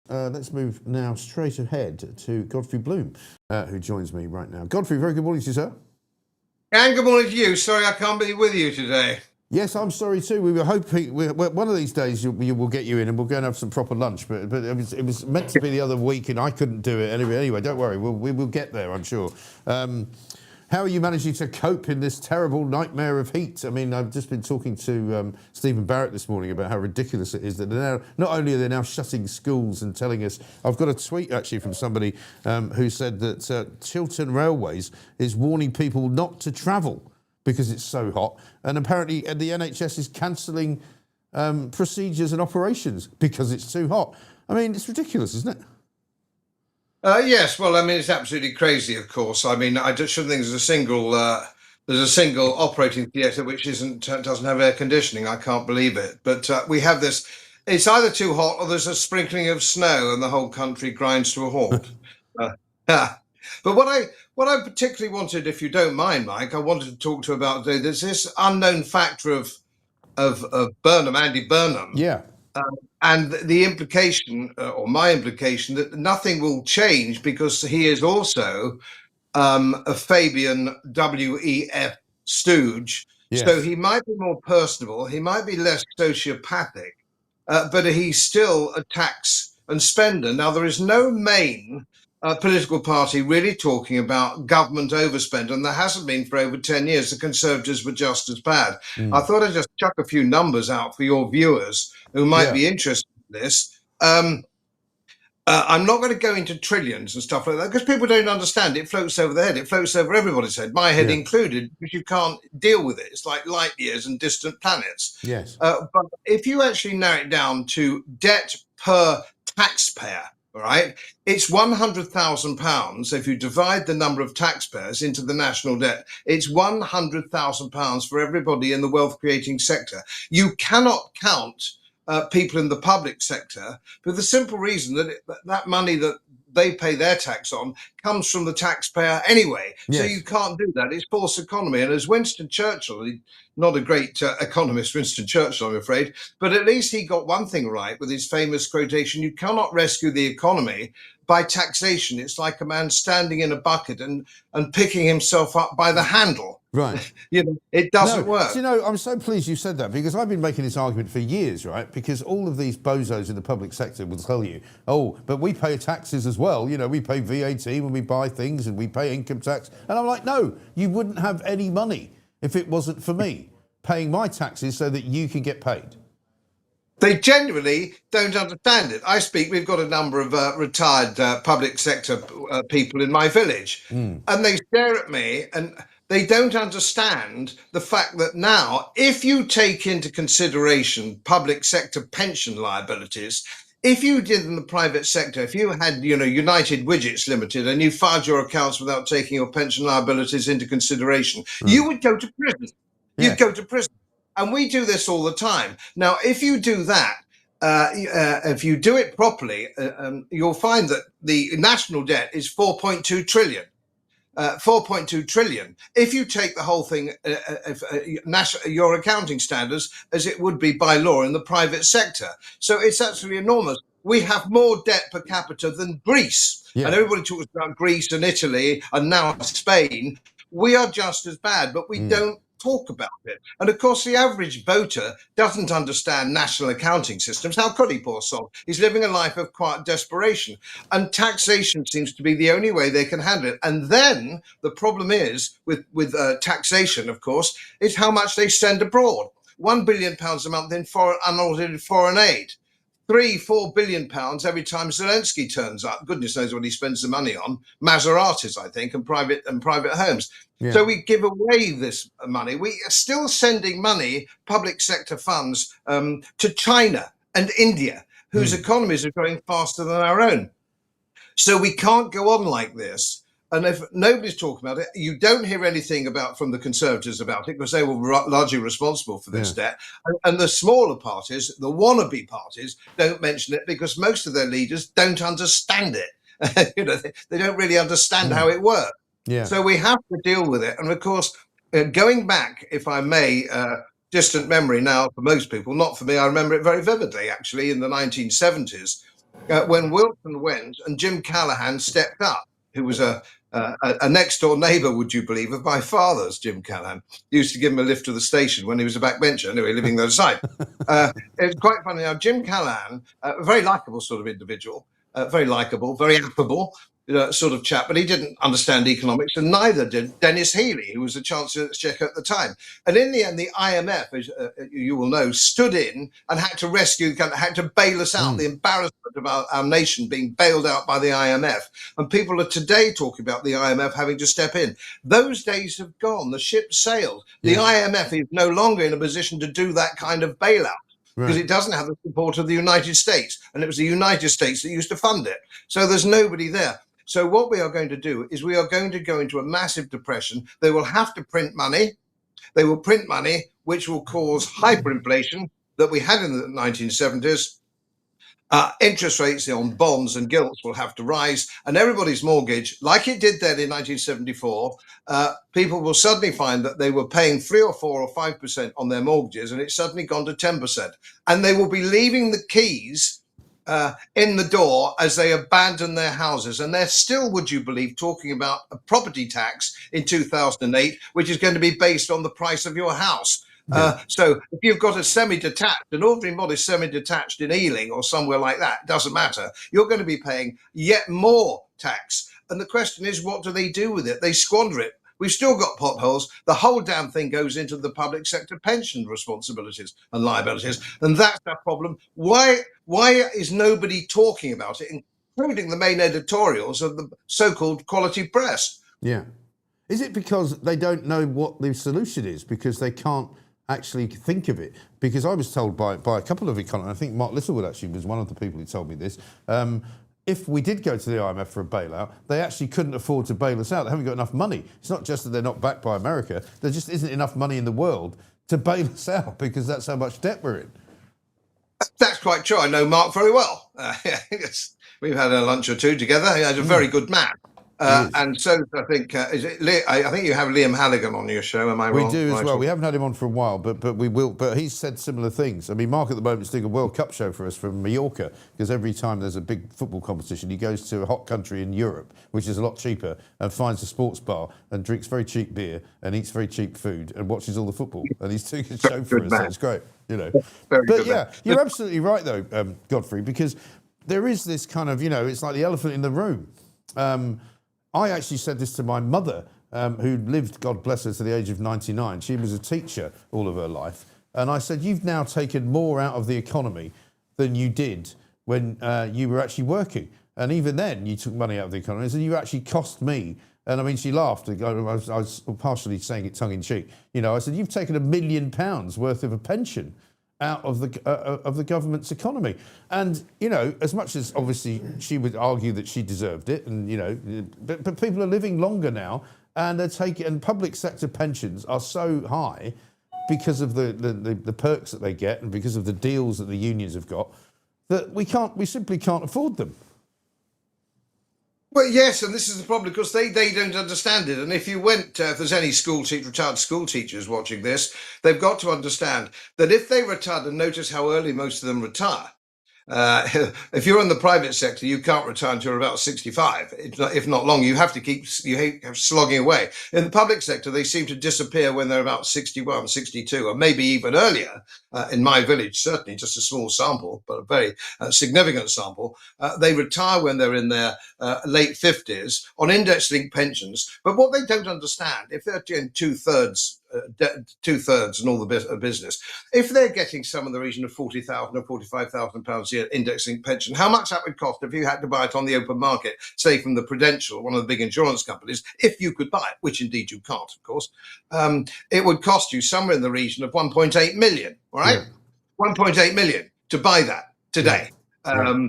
Let's move now straight ahead to Godfrey Bloom, who joins me right now. Godfrey, very good morning to you, sir. And good morning to you. Sorry I can't be with you today. Yes, I'm sorry too. We were hoping one of these days we'll get you in and we'll go and have some proper lunch. But it was meant to be the other week and I couldn't do it anyway. Don't worry, we will get there, I'm sure. How are you managing to cope in this terrible nightmare of heat? I mean, I've just been talking to Stephen Barrett this morning about how ridiculous it is that they're now, not only are they now shutting schools and telling us, I've got a tweet actually from somebody who said that Chiltern Railways is warning people not to travel because it's so hot. And apparently the NHS is cancelling procedures and operations because it's too hot. I mean, it's ridiculous, isn't it? Yes, well, I mean, it's absolutely crazy, of course. I mean, I just shouldn't think there's a single operating theatre which doesn't have air conditioning. I can't believe it. But we have this. It's either too hot or there's a sprinkling of snow and the whole country grinds to a halt. Yeah. But what I particularly wanted, if you don't mind, Mike, I wanted to talk to you about today. There's this unknown factor of Burnham, Andy Burnham. Yeah. And the implication, or my implication, that nothing will change because he is also a Fabian WEF stooge. Yes. So he might be more personable, he might be less sociopathic, but he's still a tax and spender. Now, there is no main political party really talking about government overspend, and there hasn't been for over 10 years. The Conservatives were just as bad. I thought I'd just chuck a few numbers out for your viewers who might be interested in this. I'm not going to go into trillions and stuff like that because people don't understand. It floats over their head. It floats over everybody's head, my head included, because you can't deal with it. It's like light years and distant planets. Yes. But if you actually narrow it down to debt per taxpayer, all right, it's £100,000. If you divide the number of taxpayers into the national debt, it's £100,000 for everybody in the wealth creating sector. You cannot count people in the public sector for the simple reason that that money that they pay their tax on comes from the taxpayer anyway. Yes. So you can't do that. It's false economy. And as Winston Churchill, not a great economist, Winston Churchill, I'm afraid, but at least he got one thing right with his famous quotation: you cannot rescue the economy by taxation. It's like a man standing in a bucket and picking himself up by the handle. Right. It doesn't work. Do you know, I'm so pleased you said that, because I've been making this argument for years, right? Because all of these bozos in the public sector will tell you, oh, but we pay taxes as well. We pay VAT when we buy things and we pay income tax. And I'm like, no, you wouldn't have any money if it wasn't for me paying my taxes so that you can get paid. They genuinely don't understand it. We've got a number of retired public sector people in my village, and they stare at me and they don't understand the fact that now, if you take into consideration public sector pension liabilities, if you did in the private sector, if you had, United Widgets Limited and you filed your accounts without taking your pension liabilities into consideration, you would go to prison. Yeah. You'd go to prison. And we do this all the time. Now, if you do that, if you do it properly, you'll find that the national debt is 4.2 trillion. 4.2 trillion. If you take the whole thing, your accounting standards, as it would be by law in the private sector. So it's absolutely enormous. We have more debt per capita than Greece. Yeah. And everybody talks about Greece and Italy and now Spain. We are just as bad, but we don't talk about it. And of course, the average voter doesn't understand national accounting systems. How could he, poor soul? He's living a life of quiet desperation. And taxation seems to be the only way they can handle it. And then the problem is with taxation, of course, is how much they send abroad. £1 billion a month in unaudited foreign aid. £3-4 billion every time Zelensky turns up. Goodness knows what he spends the money on. Maseratis, I think, and private homes. Yeah. So we give away this money. We are still sending money, public sector funds, to China and India, whose economies are growing faster than our own. So we can't go on like this. And if nobody's talking about it, you don't hear anything from the Conservatives about it, because they were largely responsible for this debt. And the smaller parties, the wannabe parties, don't mention it because most of their leaders don't understand it. They don't really understand how it works. Yeah. So we have to deal with it. And of course, going back, if I may, distant memory now for most people, not for me, I remember it very vividly, actually, in the 1970s. when Wilson went and Jim Callaghan stepped up, who was a next door neighbour, would you believe, of my father's. Jim Callaghan used to give him a lift to the station when he was a backbencher, anyway, living the other side. It's quite funny. Now, Jim Callaghan, a very likable sort of individual, very likable, very affable, sort of chap, but he didn't understand economics, and neither did Dennis Healey, who was the Chancellor of the Exchequer at the time. And in the end, the IMF, as you will know, stood in and had to rescue the country, had to bail us out. The embarrassment of our nation being bailed out by the IMF. And people are today talking about the IMF having to step in. Those days have gone. The ship sailed. The IMF is no longer in a position to do that kind of bailout. Because it doesn't have the support of the United States. And it was the United States that used to fund it. So there's nobody there. So what we are going to do is we are going to go into a massive depression. They will have to print money. They will print money, which will cause hyperinflation that we had in the 1970s. Interest rates on bonds and gilts will have to rise, and everybody's mortgage, like it did then in 1974, people will suddenly find that they were paying 3 or 4 or 5% on their mortgages, and it's suddenly gone to 10%. And they will be leaving the keys in the door as they abandon their houses. And they're still, would you believe, talking about a property tax in 2008, which is going to be based on the price of your house. So if you've got a semi-detached, an ordinary modest semi-detached in Ealing or somewhere like that, it doesn't matter. You're going to be paying yet more tax. And the question is, what do they do with it? They squander it. We've still got potholes. The whole damn thing goes into the public sector pension responsibilities and liabilities. And that's our problem. Why is nobody talking about it, including the main editorials of the so-called quality press? Yeah. Is it because they don't know what the solution is? Because they can't actually think of it? Because I was told by a couple of economists, I think Mark Littlewood actually was one of the people who told me this, if we did go to the IMF for a bailout, they actually couldn't afford to bail us out. They haven't got enough money. It's not just that they're not backed by America. There just isn't enough money in the world to bail us out because that's how much debt we're in. That's quite true. I know Mark very well. We've had a lunch or two together. He's a very good man. And so I think I think you have Liam Halligan on your show. Am I wrong? We do as well. We haven't had him on for a while, but we will. But he's said similar things. I mean, Mark at the moment is doing a World Cup show for us from Mallorca, because every time there's a big football competition, he goes to a hot country in Europe, which is a lot cheaper, and finds a sports bar and drinks very cheap beer and eats very cheap food and watches all the football. And he's doing a show for us. So it's great, But yeah, you're absolutely right though, Godfrey, because there is this kind of, it's like the elephant in the room. I actually said this to my mother, who lived, God bless her, to the age of 99. She was a teacher all of her life. And I said, you've now taken more out of the economy than you did when you were actually working. And even then, you took money out of the economy. I said, you actually cost me. And I mean, she laughed. I was partially saying it tongue in cheek. I said, you've taken £1 million worth of a pension out of the government's economy. And, as much as obviously she would argue that she deserved it, and, but people are living longer now, and and public sector pensions are so high because of the perks that they get and because of the deals that the unions have got, that we simply can't afford them. Well, yes, and this is the problem, because they don't understand it. And if you went, if there's any retired school teachers watching this, they've got to understand that if they retired, and notice how early most of them retire. If you're in the private sector, you can't retire until you're about 65, if not long. You have to keep slogging away. In the public sector, they seem to disappear when they're about 61, 62, or maybe even earlier. In my village, certainly, just a small sample, but a very significant sample. They retire when they're in their late 50s on index-linked pensions. But what they don't understand, if they're in two-thirds and all the business, if they're getting some in the region of £40,000 or £45,000 a year index-linked pension, how much that would cost if you had to buy it on the open market, say from the Prudential, one of the big insurance companies, if you could buy it, which indeed you can't, of course, it would cost you somewhere in the region of 1.8 million, all right? Yeah. 1.8 million to buy that today. Yeah.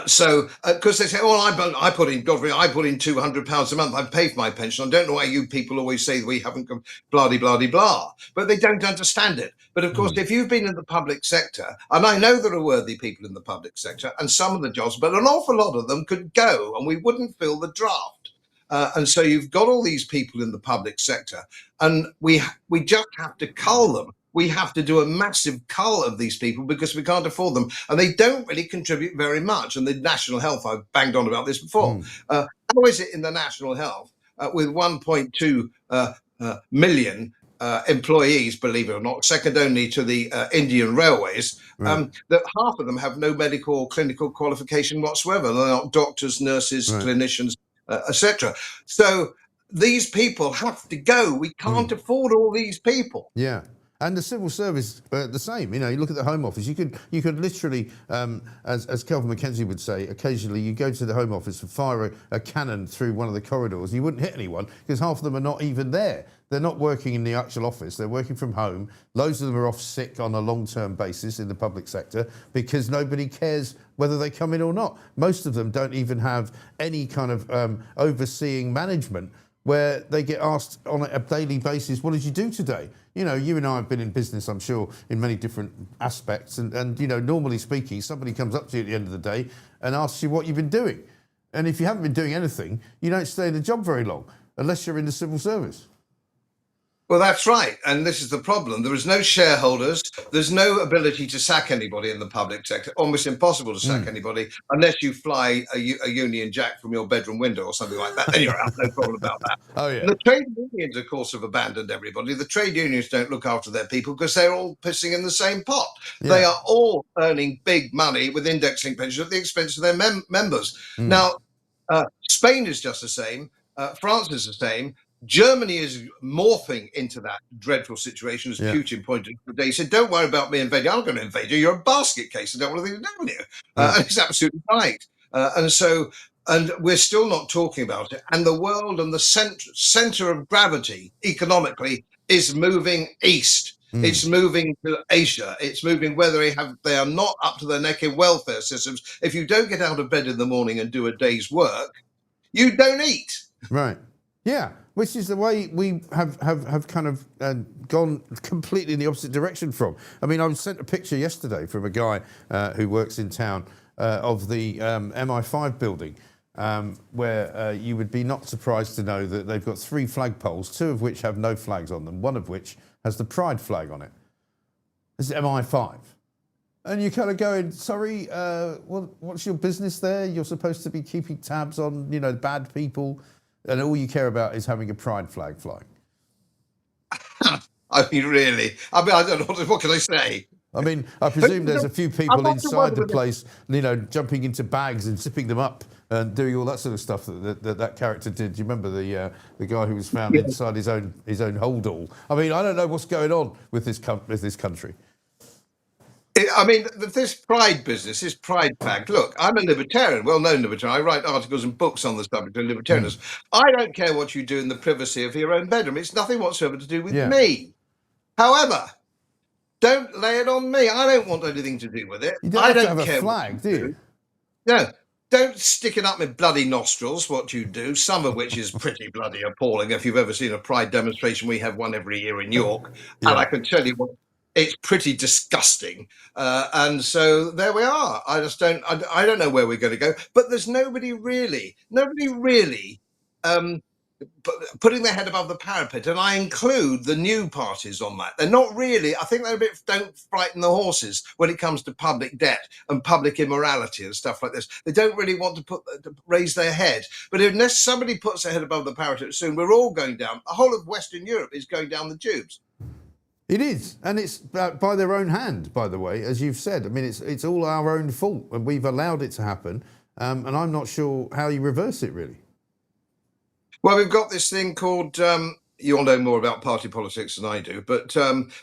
So, because they say, "Oh, I put in Godfrey, I put in £200 a month. I pay for my pension." I don't know why you people always say that we haven't got blah blah blah, but they don't understand it. But of course, if you've been in the public sector, and I know there are worthy people in the public sector, and some of the jobs, but an awful lot of them could go, and we wouldn't fill the draft. And so you've got all these people in the public sector, and we just have to cull them we have to do a massive cull of these people because we can't afford them. And they don't really contribute very much. And the national health, I've banged on about this before. How is it in the national health with 1.2 million employees, believe it or not, second only to the Indian Railways, that half of them have no medical or clinical qualification whatsoever. They're not doctors, nurses, clinicians, etc. So these people have to go. We can't afford all these people. Yeah. And the civil service, the same. You know, you look at the Home Office. You could literally, as Kelvin Mackenzie would say, occasionally you go to the Home Office and fire a cannon through one of the corridors. You wouldn't hit anyone because half of them are not even there. They're not working in the actual office. They're working from home. Loads of them are off sick on a long-term basis in the public sector because nobody cares whether they come in or not. Most of them don't even have any kind of overseeing management where they get asked on a daily basis, what did you do today? You know, you and I have been in business, I'm sure, in many different aspects. And you know, normally speaking, somebody comes up to you at the end of the day and asks you what you've been doing. And if you haven't been doing anything, you don't stay in the job very long, unless you're in the civil service. Well, that's right. And this is the problem. There is no shareholders. There's no ability to sack anybody in the public sector. Almost impossible to sack anybody unless you fly a Union Jack from your bedroom window or something like that. Then you're out. No problem about that. Oh, yeah. And the trade unions, of course, have abandoned everybody. The trade unions don't look after their people because they're all pissing in the same pot. Yeah. They are all earning big money with indexing pensions at the expense of their members. Now, Spain is just the same. France is the same. Germany is morphing into that dreadful situation, as Putin pointed out today. He said, don't worry about me invading. I'm not going to invade you. You're a basket case. I don't want anything to do with you. And it's absolutely right. And we're still not talking about it. And the world and the center of gravity economically is moving east. It's moving to Asia. It's moving where they are not up to their neck in welfare systems. If you don't get out of bed in the morning and do a day's work, you don't eat. Right. Yeah, which is the way we have kind of gone completely in the opposite direction from. I mean, I was sent a picture yesterday from a guy who works in town of the MI5 building, where you would be not surprised to know that they've got 3 flagpoles, 2 of which have no flags on them, 1 of which has the Pride flag on it. This is MI5. And you're kind of going, sorry, what's your business there? You're supposed to be keeping tabs on, you know, bad people. And all you care about is having a pride flag flying. I mean, really? I mean, I don't know. What can I say? I mean, I presume there's a few people inside the place, you know, jumping into bags and zipping them up and doing all that sort of stuff that character did. Do you remember the guy who was found inside his own holdall? I mean, I don't know what's going on with this country. I mean, this pride business, this pride fact. Look, I'm a libertarian, well-known libertarian. I write articles and books on the subject of libertarianism. I don't care what you do in the privacy of your own bedroom. It's nothing whatsoever to do with me. However, don't lay it on me. I don't want anything to do with it. You don't have to have a flag, do you? No. Don't stick it up my bloody nostrils, what you do, some of which is pretty bloody appalling. If you've ever seen a pride demonstration, we have one every year in York. And I can tell you what, it's pretty disgusting. And so there we are. I don't know where we're going to go, but there's nobody really putting their head above the parapet. And I include the new parties on that. They're not really, I think they're don't frighten the horses when it comes to public debt and public immorality and stuff like this. They don't really want to raise their head. But unless somebody puts their head above the parapet soon, we're all going down. The whole of Western Europe is going down the tubes. It is, and it's by their own hand, by the way, as you've said. I mean, it's all our own fault, and we've allowed it to happen, and I'm not sure how you reverse it, really. Well, we've got this thing called, you all know more about party politics than I do, but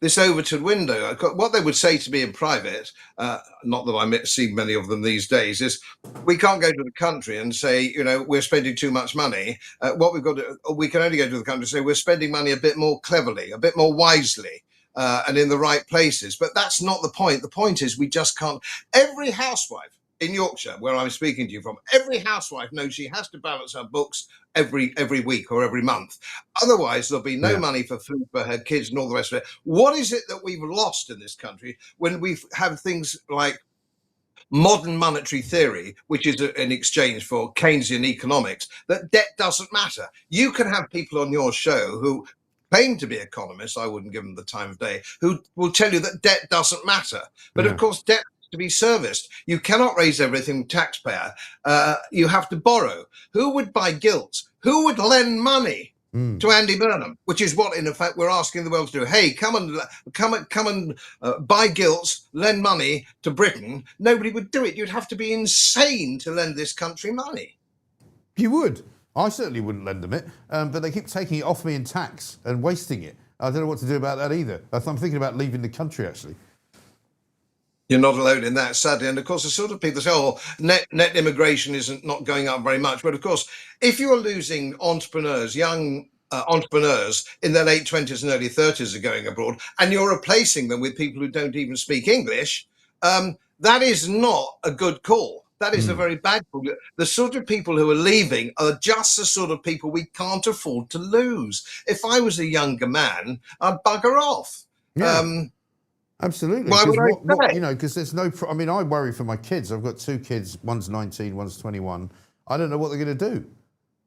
this Overton window, what they would say to me in private, not that I see many of them these days, is we can't go to the country and say, you know, we're spending too much money. What we've got to, we can only go to the country and say we're spending money a bit more cleverly, a bit more wisely. And in the right places. But that's not the point. The point is we just can't. Every housewife in Yorkshire, where I'm speaking to you from, every housewife knows she has to balance her books every week or every month. Otherwise, there'll be no money for food for her kids and all the rest of it. What is it that we've lost in this country when we have things like modern monetary theory, which is in exchange for Keynesian economics, that debt doesn't matter? You can have people on your show who claim to be economists, I wouldn't give them the time of day, who will tell you that debt doesn't matter. But of course, debt has to be serviced. You cannot raise everything taxpayer. You have to borrow. Who would buy gilts? Who would lend money to Andy Burnham? Which is what, in effect, we're asking the world to do. Hey, come and buy gilts, lend money to Britain. Nobody would do it. You'd have to be insane to lend this country money. You would. I certainly wouldn't lend them it, but they keep taking it off me in tax and wasting it. I don't know what to do about that either. I'm thinking about leaving the country, actually. You're not alone in that, sadly. And of course, the sort of people say, oh, net immigration isn't not going up very much. But of course, if you're losing entrepreneurs, young entrepreneurs in their late 20s and early 30s are going abroad, and you're replacing them with people who don't even speak English, that is not a good call. That is a very bad call. The sort of people who are leaving are just the sort of people we can't afford to lose. If I was a younger man, I'd bugger off. Yeah. Absolutely. Why would I say? You know, because there's no. I mean, I worry for my kids. I've got 2 kids. One's 19, one's 21. I don't know what they're going to do.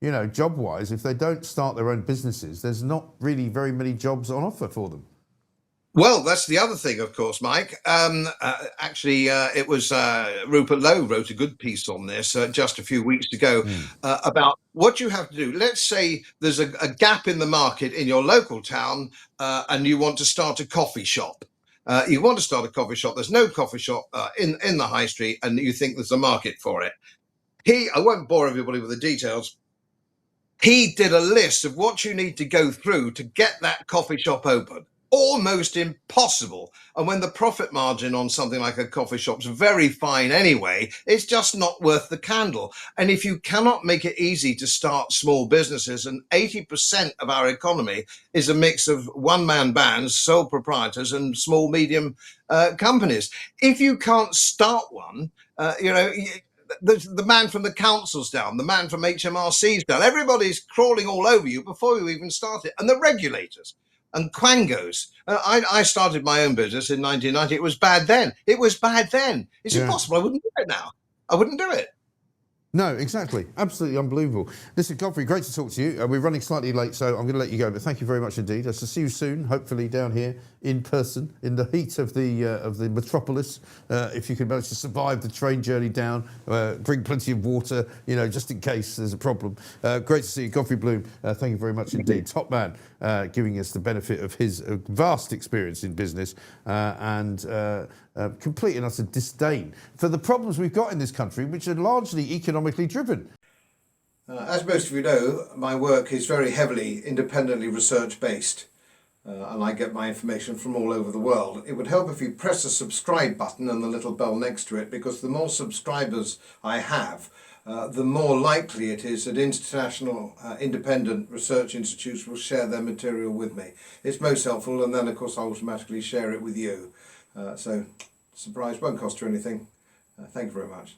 You know, job-wise, if they don't start their own businesses, there's not really very many jobs on offer for them. Well, that's the other thing, of course, Mike. Actually, it was Rupert Lowe wrote a good piece on this just a few weeks ago about what you have to do. Let's say there's a gap in the market in your local town and you want to start a coffee shop. You want to start a coffee shop. There's no coffee shop in the high street and you think there's a market for it. I won't bore everybody with the details. He did a list of what you need to go through to get that coffee shop open. Almost impossible. And when the profit margin on something like a coffee shop's very fine anyway, it's just not worth the candle. And if you cannot make it easy to start small businesses, and 80% of our economy is a mix of one-man bands, sole proprietors, and small, medium companies. If you can't start one, the man from the council's down, the man from HMRC's down, everybody's crawling all over you before you even start it. And the regulators and quangos. I started my own business in 1990. It was bad then. It's impossible. I wouldn't do it now. I wouldn't do it. No, exactly. Absolutely unbelievable. Listen, Godfrey, great to talk to you. We're running slightly late, so I'm going to let you go, but thank you very much indeed. I'll see you soon, hopefully down here in person, in the heat of the metropolis. If you can manage to survive the train journey down, bring plenty of water, you know, just in case there's a problem. Great to see you, Godfrey Bloom. Thank you very much indeed. Top man, giving us the benefit of his vast experience in business and complete and utter disdain for the problems we've got in this country, which are largely economically driven. As most of you know, my work is very heavily independently research-based, and I get my information from all over the world. It would help if you press the subscribe button and the little bell next to it, because the more subscribers I have, the more likely it is that international independent research institutes will share their material with me. It's most helpful, and then of course I'll automatically share it with you. So, surprise, won't cost you anything. Thank you very much.